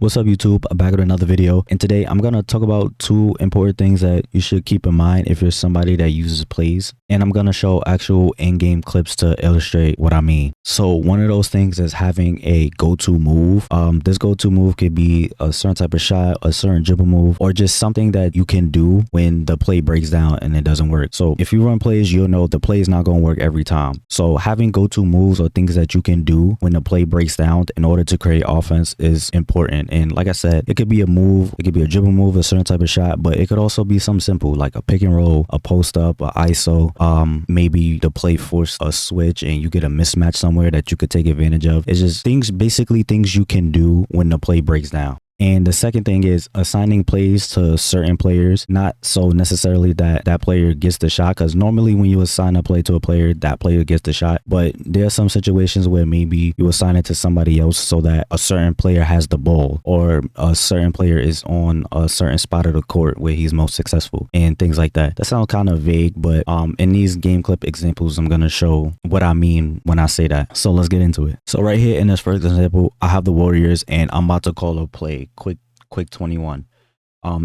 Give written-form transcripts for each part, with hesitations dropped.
What's up YouTube? I'm back with another video, and today I'm gonna talk about two important things that you should keep in mind if you're somebody that uses plays, and I'm gonna show actual in-game clips to illustrate what I mean. So one of those things is having a go-to move. This go-to move could be a certain type of shot, a certain dribble move, or just something that you can do when the play breaks down and it doesn't work. So if you run plays, you'll know the play is not gonna work every time. So having go-to moves or things that you can do when the play breaks down in order to create offense is important. And like I said, it could be a move, it could be a dribble move, a certain type of shot, but it could also be something simple like a pick and roll, a post up, a ISO. Maybe the play force a switch and you get a mismatch somewhere that you could take advantage of. It's just things, basically things you can do when the play breaks down. And the second thing is assigning plays to certain players, not so necessarily that that player gets the shot, because normally when you assign a play to a player, that player gets the shot. But there are some situations where maybe you assign it to somebody else so that a certain player has the ball, or a certain player is on a certain spot of the court where he's most successful and things like that. That sounds kind of vague, but in these game clip examples, I'm going to show what I mean when I say that. So let's get into it. So right here in this first example, I have the Warriors and I'm about to call a play. Quick 21.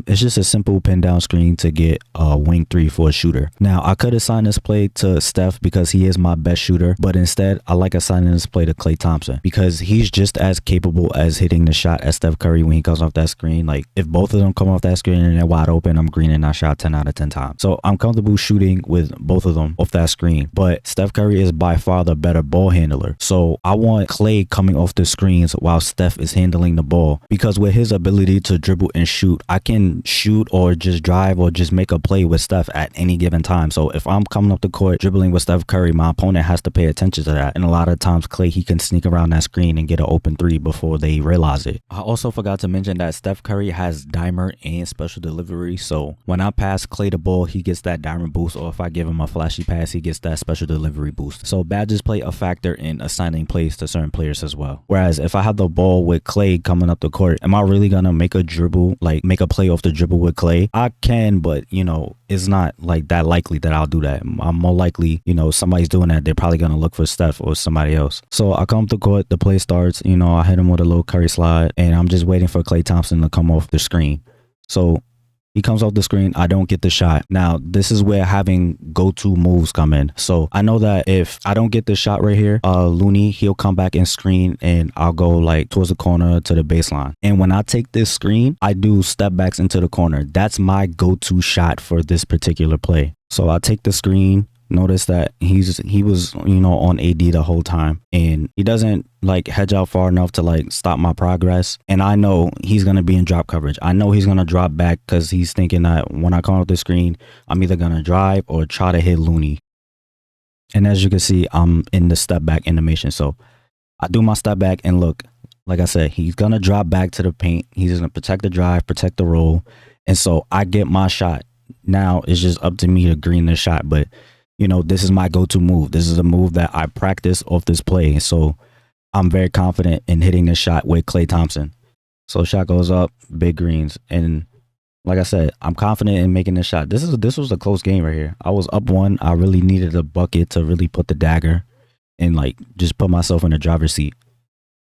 It's just a simple pin down screen to get a wing three for a shooter. Now I could assign this play to Steph because he is my best shooter, but instead I like assigning this play to Klay Thompson because he's just as capable as hitting the shot as Steph Curry when he comes off that screen. Like if both of them come off that screen and they're wide open, I'm greening that shot 10 out of 10 times. So I'm comfortable shooting with both of them off that screen, but Steph Curry is by far the better ball handler. So I want Klay coming off the screens while Steph is handling the ball, because with his ability to dribble and shoot, I can shoot or just drive or just make a play with Steph at any given time. So if I'm coming up the court dribbling with Steph Curry, my opponent has to pay attention to that. And a lot of times Klay, he can sneak around that screen and get an open three before they realize it. I also forgot to mention that Steph Curry has dimer and special delivery. So when I pass Klay the ball, he gets that dimer boost, or if I give him a flashy pass, he gets that special delivery boost. So badges play a factor in assigning plays to certain players as well. Whereas if I have the ball with Klay coming up the court, am I really gonna make a dribble, like make a play off the dribble with Klay? I can, but you know, it's not like that likely that I'll do that. I'm more likely, you know, somebody's doing that, they're probably gonna look for Steph or somebody else. So I come to court, the play starts, you know, I hit him with a little Curry slide, and I'm just waiting for Klay Thompson to come off the screen. So he comes off the screen, I don't get the shot. Now, this is where having go-to moves come in. So I know that if I don't get the shot right here, Looney, he'll come back and screen, and I'll go like towards the corner to the baseline. And when I take this screen, I do step backs into the corner. That's my go-to shot for this particular play. So I take the screen. Notice that he was, you know, on AD the whole time, and he doesn't like hedge out far enough to like stop my progress. And I know he's going to be in drop coverage. I know he's going to drop back because he's thinking that when I come off the screen, I'm either going to drive or try to hit Looney. And as you can see, I'm in the step back animation. So I do my step back, and look, like I said, he's going to drop back to the paint. He's going to protect the drive, protect the roll. And so I get my shot. Now it's just up to me to green the shot. But you know, this is my go-to move. This is a move that I practice off this play. And so I'm very confident in hitting this shot with Klay Thompson. So shot goes up, big greens. And like I said, I'm confident in making this shot. This was a close game right here. I was up one. I really needed a bucket to really put the dagger and like just put myself in the driver's seat.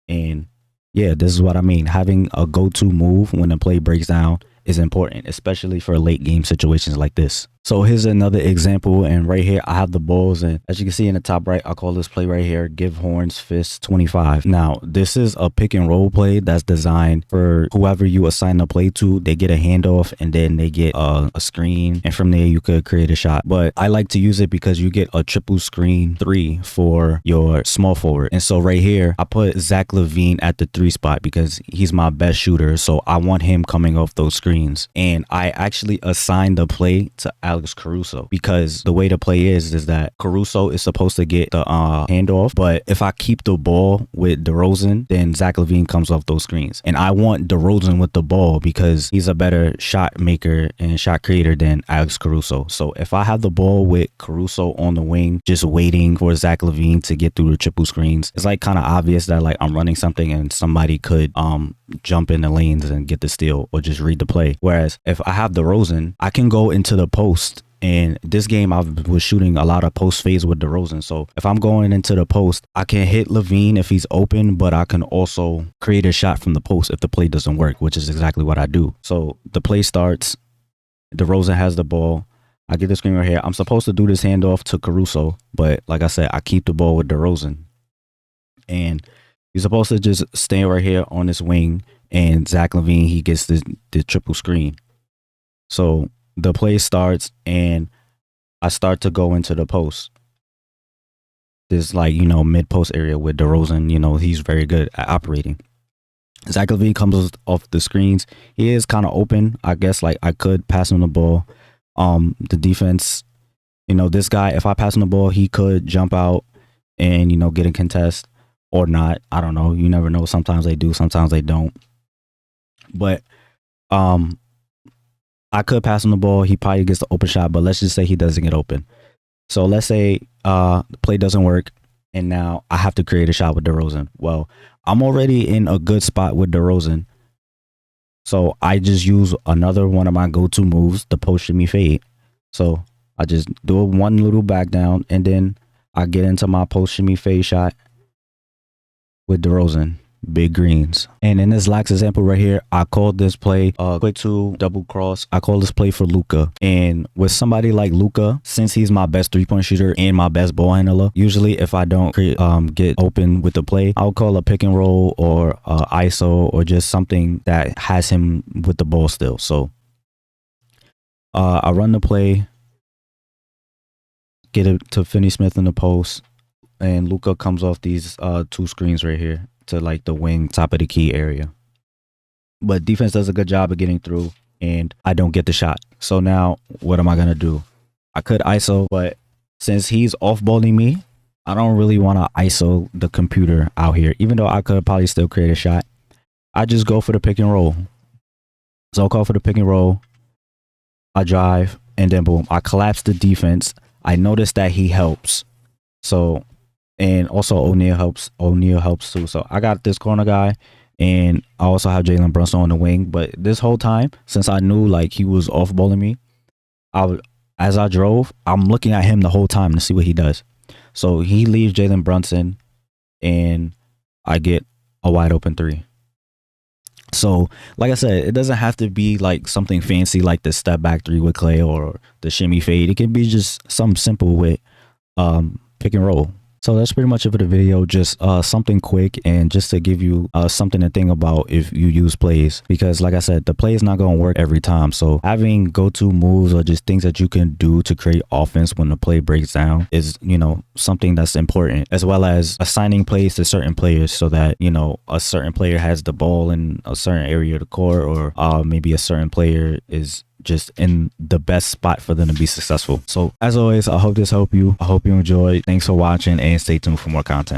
And yeah, this is what I mean. Having a go-to move when the play breaks down is important, especially for late game situations like this. So here's another example, and right here I have the balls, and as you can see in the top right, I call this play right here, give horns fist 25. Now this is a pick and roll play that's designed for whoever you assign the play to. They get a handoff and then they get a screen, and from there you could create a shot. But I like to use it because you get a triple screen three for your small forward. And so right here I put Zach LaVine at the 3 spot because he's my best shooter, so I want him coming off those screens. And I actually assigned the play to Alex Caruso because the way the play is that Caruso is supposed to get the handoff, but if I keep the ball with DeRozan, then Zach LaVine comes off those screens. And I want DeRozan with the ball because he's a better shot maker and shot creator than Alex Caruso. So if I have the ball with Caruso on the wing, just waiting for Zach LaVine to get through the triple screens, it's like kind of obvious that like I'm running something and somebody could jump in the lanes and get the steal or just read the play. Whereas if I have DeRozan, I can go into the post And this game, I was shooting a lot of post phase with DeRozan. So if I'm going into the post, I can hit Levine if he's open, but I can also create a shot from the post if the play doesn't work, which is exactly what I do. So the play starts. DeRozan has the ball. I get the screen right here. I'm supposed to do this handoff to Caruso, but like I said, I keep the ball with DeRozan. And you're supposed to just stay right here on this wing, and Zach LaVine, he gets the triple screen. So the play starts, and I start to go into the post. This, like, you know, mid-post area with DeRozan. You know, he's very good at operating. Zach LaVine comes off the screens. He is kind of open. I guess, like, I could pass him the ball. The defense, you know, this guy, if I pass him the ball, he could jump out and, you know, get a contest or not. I don't know. You never know. Sometimes they do, sometimes they don't. But I could pass him the ball. He probably gets the open shot, but let's just say he doesn't get open. So let's say the play doesn't work, and now I have to create a shot with DeRozan. Well, I'm already in a good spot with DeRozan. So I just use another one of my go-to moves, the post shimmy fade. So I just do one little back down, and then I get into my post shimmy fade shot with DeRozan. Big greens. And in this last example right here, I called this play quick two double cross. I call this play for Luka. And with somebody like Luka, since he's my best 3-point shooter and my best ball handler, usually if I don't get open with the play, I'll call a pick and roll or ISO or just something that has him with the ball still. So I run the play, get it to Finney Smith in the post, and Luka comes off these two screens right here to like the wing top of the key area. But defense does a good job of getting through, and I don't get the shot. So now what am I going to do? I could ISO, but since he's off-balling me, I don't really want to ISO the computer out here, even though I could probably still create a shot. I just go for the pick and roll. So I'll call for the pick and roll. I drive, and then boom, I collapse the defense. I notice that he helps. So, and also O'Neal helps. O'Neal helps too. So I got this corner guy, and I also have Jalen Brunson on the wing. But this whole time, since I knew like he was off balling me, as I drove, I'm looking at him the whole time to see what he does. So he leaves Jalen Brunson, and I get a wide open three. So, like I said, it doesn't have to be like something fancy like the step back three with Clay or the shimmy fade. It can be just something simple with pick and roll. So that's pretty much it for the video. Just something quick and just to give you something to think about if you use plays, because like I said, the play is not going to work every time. So having go-to moves or just things that you can do to create offense when the play breaks down is, you know, something that's important, as well as assigning plays to certain players so that, you know, a certain player has the ball in a certain area of the court, or maybe a certain player is just in the best spot for them to be successful. So as always, I hope this helped you. I hope you enjoyed. Thanks for watching, and stay tuned for more content.